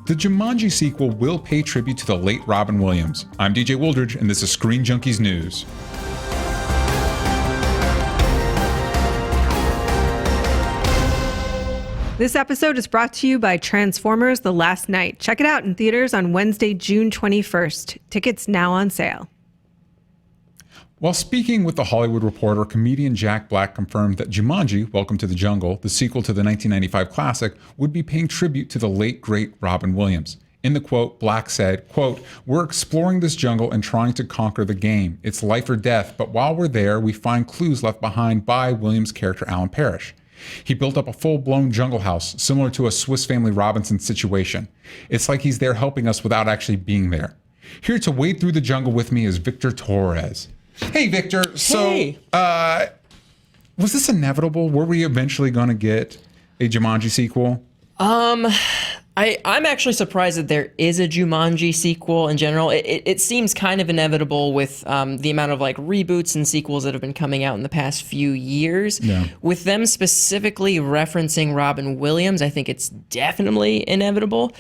The Jumanji sequel will pay tribute to the late Robin Williams. I'm DJ Wooldridge, and this is Screen Junkies News. This episode is brought to you by Transformers: The Last Night. Check it out in theaters on Wednesday, June 21st. Tickets now on sale. While speaking with The Hollywood Reporter, comedian Jack Black confirmed that Jumanji: Welcome to the Jungle, the sequel to the 1995 classic, would be paying tribute to the late, great Robin Williams. In the quote, Black said, quote, "We're exploring this jungle and trying to conquer the game. It's life or death, but while we're there, we find clues left behind by Williams' character Alan Parrish. He built up a full-blown jungle house, similar to a Swiss Family Robinson situation. It's like he's there helping us without actually being there. Here to wade through the jungle with me is Victor Torres." Hey, Victor. So, Hey. Was this inevitable? Were we eventually going to get a Jumanji sequel? I'm actually surprised that there is a Jumanji sequel in general. It seems kind of inevitable with the amount of like reboots and sequels that have been coming out in the past few years. Yeah. With them specifically referencing Robin Williams, I think it's definitely inevitable.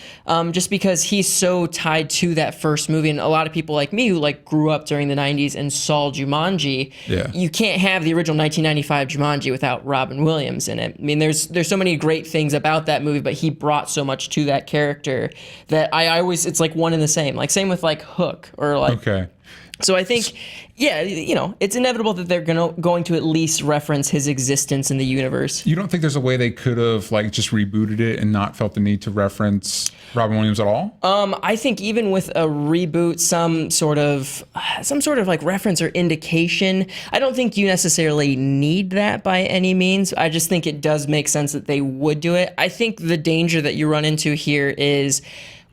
Just because he's so tied to that first movie, and a lot of people like me who like grew up during the 90s and saw Jumanji, Yeah. you can't have the original 1995 Jumanji without Robin Williams in it. I mean, there's so many great things about that movie, but he brought so much to that character that I always, it's like one and the same. Like same with like Hook or like. Okay. So I think, yeah, you know, it's inevitable that they're going to at least reference his existence in the universe. You don't think there's a way they could have like just rebooted it and not felt the need to reference Robin Williams at all? I think even with a reboot, some sort of like reference or indication, I don't think you necessarily need that by any means. I just think it does make sense that they would do it. I think the danger that you run into here is,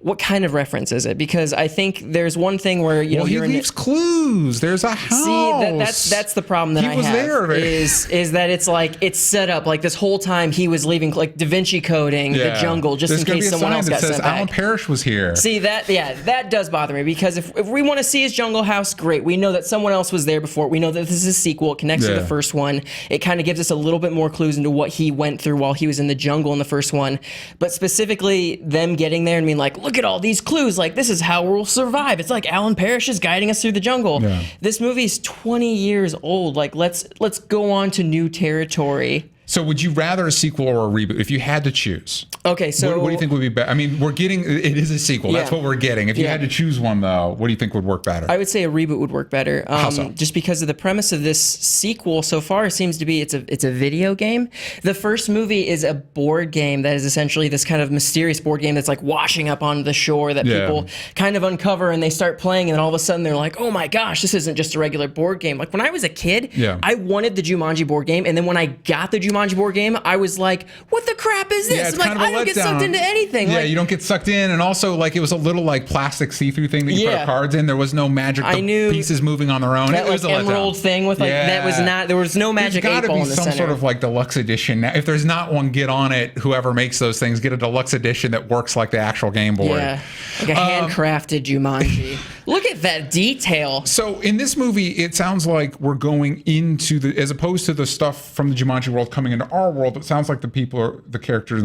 what kind of reference is it? Because I think there's one thing where Well, he leaves clues. There's a house. See, that's the problem that He I was have. there. Is that it's like it's set up like this whole time he was leaving, like Da Vinci coding the jungle just in case someone else got sent back. Alan Parrish was here. See that does bother me, because if we want to see his jungle house, great. We know that someone else was there before. We know that this is a sequel. It connects to the first one. It kind of gives us a little bit more clues into what he went through while he was in the jungle in the first one. But specifically them getting there and being like, look at all these clues, like this is how we'll survive. It's like Alan Parrish is guiding us through the jungle. Yeah. This movie's 20 years old. Like let's go on to new territory. So would you rather a sequel or a reboot if you had to choose? Okay, so What do you think would be better? I mean, it is a sequel. That's Yeah. what we're getting. If you had to choose one, though, what do you think would work better? I would say a reboot would work better. How so? Just because of the premise of this sequel so far seems to be it's a video game. The first movie is a board game that is essentially this kind of mysterious board game that's like washing up on the shore that people kind of uncover, and they start playing, and then all of a sudden they're like, oh my gosh, this isn't just a regular board game. Like when I was a kid, I wanted the Jumanji board game, and then when I got the Jumanji board game, I was like, what the crap is this? Yeah, it's I'm like, kind of a I don't get letdown. sucked into anything. Yeah, like, you don't get sucked in, and also like it was a little like plastic see-through thing that you put cards in. There was no magic. I knew pieces moving on their own. that It was like a emerald letdown. thing with like that was not. There was no magic There's 8 got to ball be in the some center. sort of like deluxe edition. Now, if there's not one, get on it. Whoever makes those things, get a deluxe edition that works like the actual game board. Yeah, like a handcrafted Jumanji. Look at that detail. So in this movie, it sounds like we're going into as opposed to the stuff from the Jumanji world coming into our world, it sounds like the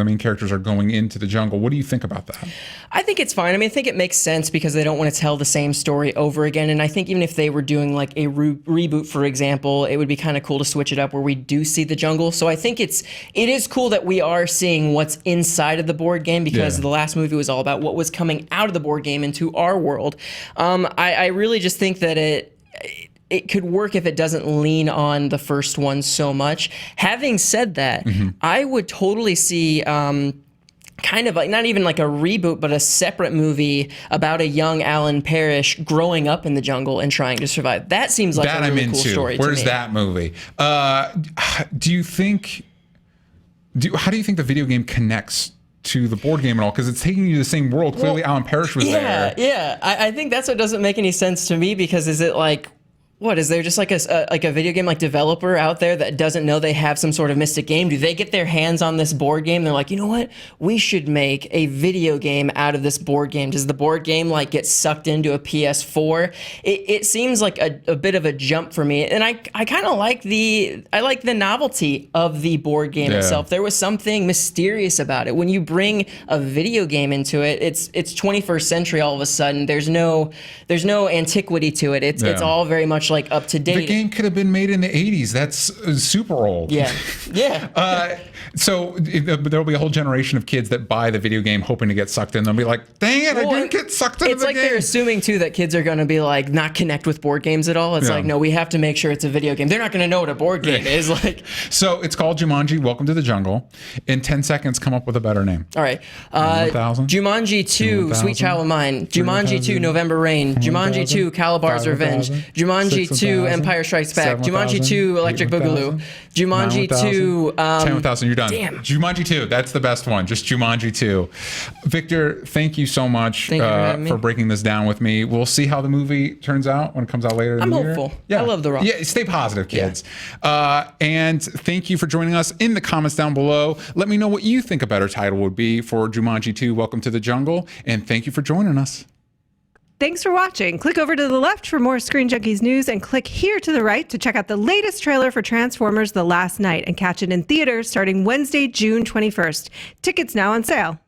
main characters are going into the jungle. What do you think about that? I think it's fine. I mean, I think it makes sense because they don't want to tell the same story over again. And I think even if they were doing like a reboot, for example, it would be kind of cool to switch it up where we do see the jungle. So I think it is cool that we are seeing what's inside of the board game, because the last movie was all about what was coming out of the board game into our world. I really just think that it could work if it doesn't lean on the first one so much. Having said that, I would totally see kind of like not even like a reboot, but a separate movie about a young Alan Parrish growing up in the jungle and trying to survive. That seems like a really cool story. Where's to me. that movie? How do you think the video game connects to the board game at all? Because it's taking you to the same world. Clearly, Alan Parrish was there. Yeah. I think that's what doesn't make any sense to me, because is it like, What is there just like a video game like developer out there that doesn't know they have some sort of mystic game? Do they get their hands on this board game? They're like, you know what? We should make a video game out of this board game. Does the board game like get sucked into a PS4? It seems like a bit of a jump for me, and I kind of like the novelty of the board game itself. There was something mysterious about it. When you bring a video game into it, it's 21st century all of a sudden. There's no antiquity to it. It's all very much like up to date. The game could have been made in the 80s. That's super old. Yeah. So there'll be a whole generation of kids that buy the video game hoping to get sucked in. They'll be like, dang it, I didn't get sucked into the game. It's like they're assuming too that kids are going to be like not connect with board games at all. It's like, no, we have to make sure it's a video game. They're not going to know what a board game is. Like, so it's called Jumanji, Welcome to the Jungle. In 10 seconds, come up with a better name. All right. 1,000. Jumanji 2, Sweet Child of Mine. Jumanji 2, November Rain. Jumanji 2, Calabar's Revenge. Jumanji 2, Empire Strikes Back. Jumanji 2, Electric Boogaloo. Jumanji 2, 10,000. You're done. Damn. Jumanji 2. That's the best one. Just Jumanji 2. Victor, thank you so much for breaking this down with me. We'll see how the movie turns out when it comes out later in the year. I'm hopeful. Yeah. I love The Rock. Yeah, stay positive, kids. And thank you for joining us in the comments down below. Let me know what you think a better title would be for Jumanji 2, Welcome to the Jungle. And thank you for joining us. Thanks for watching. Click over to the left for more Screen Junkies news and click here to the right to check out the latest trailer for Transformers: The Last Night and catch it in theaters starting Wednesday, June 21st. Tickets now on sale.